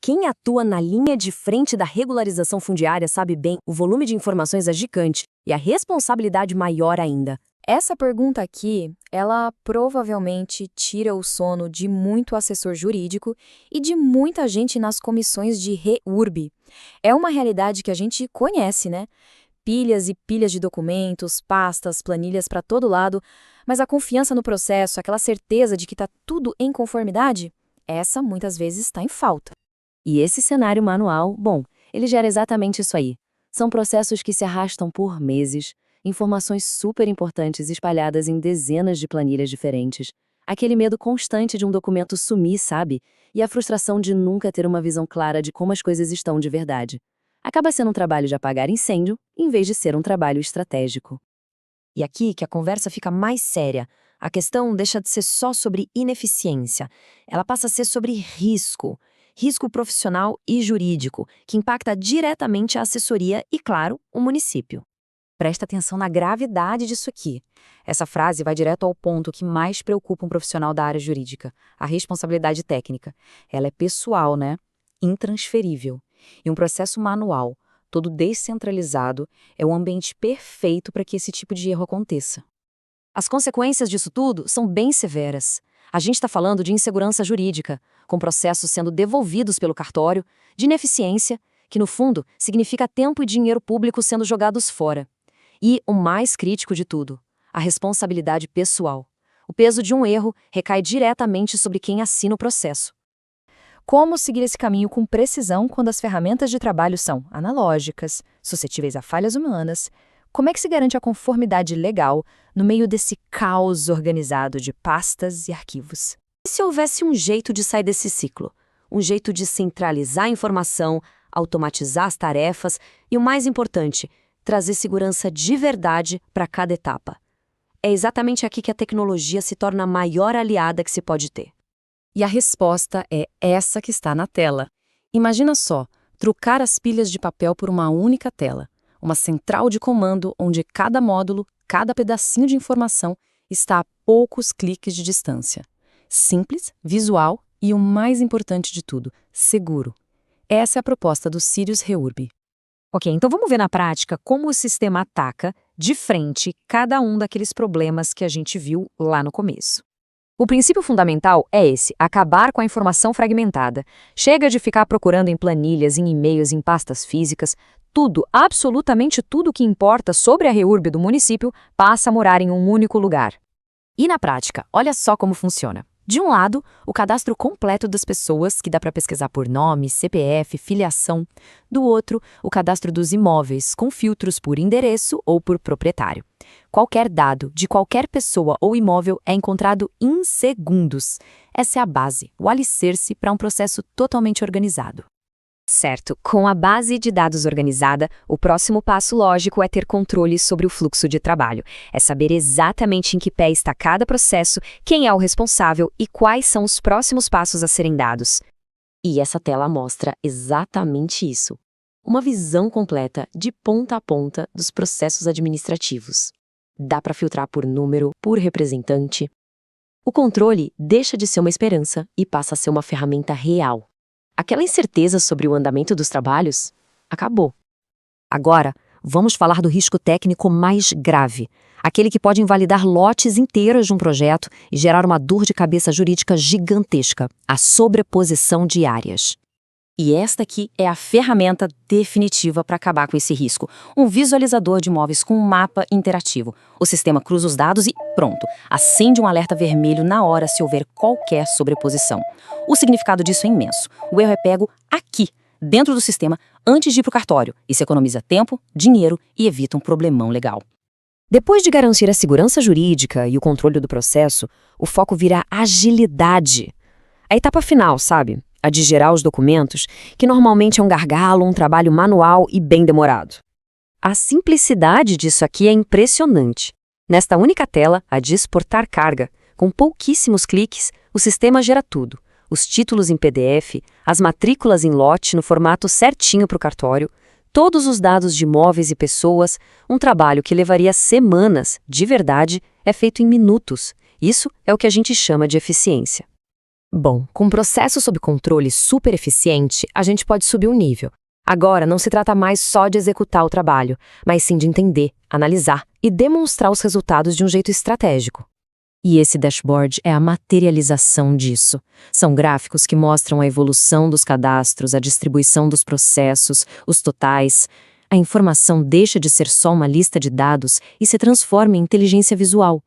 Quem atua na linha de frente da regularização fundiária sabe bem, o volume de informações é gigante e a responsabilidade maior ainda. Essa pergunta aqui, ela provavelmente tira o sono de muito assessor jurídico e de muita gente nas comissões de REURB. É uma realidade que a gente conhece, né? Pilhas e pilhas de documentos, pastas, planilhas para todo lado, mas a confiança no processo, aquela certeza de que está tudo em conformidade, essa muitas vezes está em falta. E esse cenário manual, bom, ele gera exatamente isso aí. São processos que se arrastam por meses, informações super importantes espalhadas em dezenas de planilhas diferentes, aquele medo constante de um documento sumir, sabe? E a frustração de nunca ter uma visão clara de como as coisas estão de verdade. Acaba sendo um trabalho de apagar incêndio, em vez de ser um trabalho estratégico. E aqui que a conversa fica mais séria. A questão deixa de ser só sobre ineficiência. Ela passa a ser sobre risco. Risco profissional e jurídico, que impacta diretamente a assessoria e, claro, o município. Presta atenção na gravidade disso aqui. Essa frase vai direto ao ponto que mais preocupa um profissional da área jurídica, a responsabilidade técnica. Ela é pessoal, né? Intransferível. E um processo manual, todo descentralizado, é o ambiente perfeito para que esse tipo de erro aconteça. As consequências disso tudo são bem severas. A gente está falando de insegurança jurídica, com processos sendo devolvidos pelo cartório, de ineficiência, que no fundo significa tempo e dinheiro público sendo jogados fora. E, o mais crítico de tudo, a responsabilidade pessoal. O peso de um erro recai diretamente sobre quem assina o processo. Como seguir esse caminho com precisão quando as ferramentas de trabalho são analógicas, suscetíveis a falhas humanas? Como é que se garante a conformidade legal no meio desse caos organizado de pastas e arquivos? E se houvesse um jeito de sair desse ciclo? Um jeito de centralizar a informação, automatizar as tarefas e, o mais importante, trazer segurança de verdade para cada etapa. É exatamente aqui que a tecnologia se torna a maior aliada que se pode ter. E a resposta é essa que está na tela. Imagina só, trocar as pilhas de papel por uma única tela. Uma central de comando onde cada módulo, cada pedacinho de informação está a poucos cliques de distância. Simples, visual e, o mais importante de tudo, seguro. Essa é a proposta do Sirius REURB. Ok, então vamos ver na prática como o sistema ataca, de frente, cada um daqueles problemas que a gente viu lá no começo. O princípio fundamental é esse, acabar com a informação fragmentada. Chega de ficar procurando em planilhas, em e-mails, em pastas físicas. Tudo, absolutamente tudo que importa sobre a REURB do município passa a morar em um único lugar. E na prática, olha só como funciona. De um lado, o cadastro completo das pessoas, que dá para pesquisar por nome, CPF, filiação. Do outro, o cadastro dos imóveis, com filtros por endereço ou por proprietário. Qualquer dado de qualquer pessoa ou imóvel é encontrado em segundos. Essa é a base, o alicerce para um processo totalmente organizado. Certo, com a base de dados organizada, o próximo passo lógico é ter controle sobre o fluxo de trabalho. É saber exatamente em que pé está cada processo, quem é o responsável e quais são os próximos passos a serem dados. E essa tela mostra exatamente isso. Uma visão completa, de ponta a ponta, dos processos administrativos. Dá para filtrar por número, por representante. O controle deixa de ser uma esperança e passa a ser uma ferramenta real. Aquela incerteza sobre o andamento dos trabalhos acabou. Agora, vamos falar do risco técnico mais grave, aquele que pode invalidar lotes inteiros de um projeto e gerar uma dor de cabeça jurídica gigantesca, a sobreposição de áreas. E esta aqui é a ferramenta definitiva para acabar com esse risco. Um visualizador de imóveis com um mapa interativo. O sistema cruza os dados e, pronto, acende um alerta vermelho na hora se houver qualquer sobreposição. O significado disso é imenso. O erro é pego aqui, dentro do sistema, antes de ir para o cartório. Isso economiza tempo, dinheiro e evita um problemão legal. Depois de garantir a segurança jurídica e o controle do processo, o foco vira agilidade. A etapa final, sabe? A de gerar os documentos, que normalmente é um gargalo, um trabalho manual e bem demorado. A simplicidade disso aqui é impressionante. Nesta única tela, a de exportar carga, com pouquíssimos cliques, o sistema gera tudo. Os títulos em PDF, as matrículas em lote no formato certinho para o cartório, todos os dados de imóveis e pessoas, um trabalho que levaria semanas, de verdade, é feito em minutos. Isso é o que a gente chama de eficiência. Bom, com um processo sob controle super eficiente, a gente pode subir um nível. Agora, não se trata mais só de executar o trabalho, mas sim de entender, analisar e demonstrar os resultados de um jeito estratégico. E esse dashboard é a materialização disso. São gráficos que mostram a evolução dos cadastros, a distribuição dos processos, os totais. A informação deixa de ser só uma lista de dados e se transforma em inteligência visual.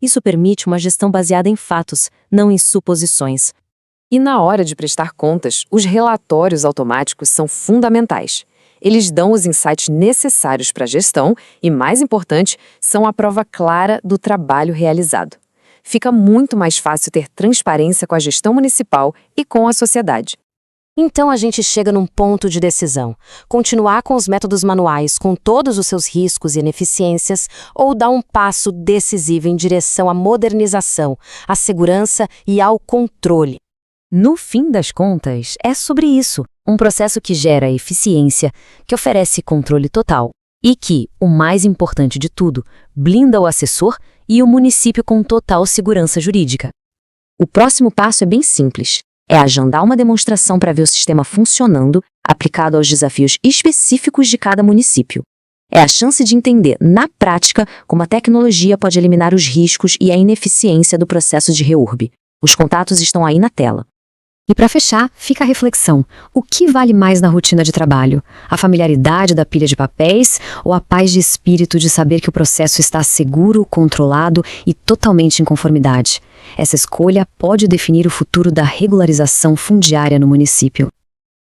Isso permite uma gestão baseada em fatos, não em suposições. E na hora de prestar contas, os relatórios automáticos são fundamentais. Eles dão os insights necessários para a gestão e, mais importante, são a prova clara do trabalho realizado. Fica muito mais fácil ter transparência com a gestão municipal e com a sociedade. Então a gente chega num ponto de decisão: continuar com os métodos manuais com todos os seus riscos e ineficiências ou dar um passo decisivo em direção à modernização, à segurança e ao controle. No fim das contas, é sobre isso. Um processo que gera eficiência, que oferece controle total e que, o mais importante de tudo, blinda o assessor e o município com total segurança jurídica. O próximo passo é bem simples. É agendar uma demonstração para ver o sistema funcionando, aplicado aos desafios específicos de cada município. É a chance de entender, na prática, como a tecnologia pode eliminar os riscos e a ineficiência do processo de REURB. Os contatos estão aí na tela. E para fechar, fica a reflexão. O que vale mais na rotina de trabalho? A familiaridade da pilha de papéis ou a paz de espírito de saber que o processo está seguro, controlado e totalmente em conformidade? Essa escolha pode definir o futuro da regularização fundiária no município.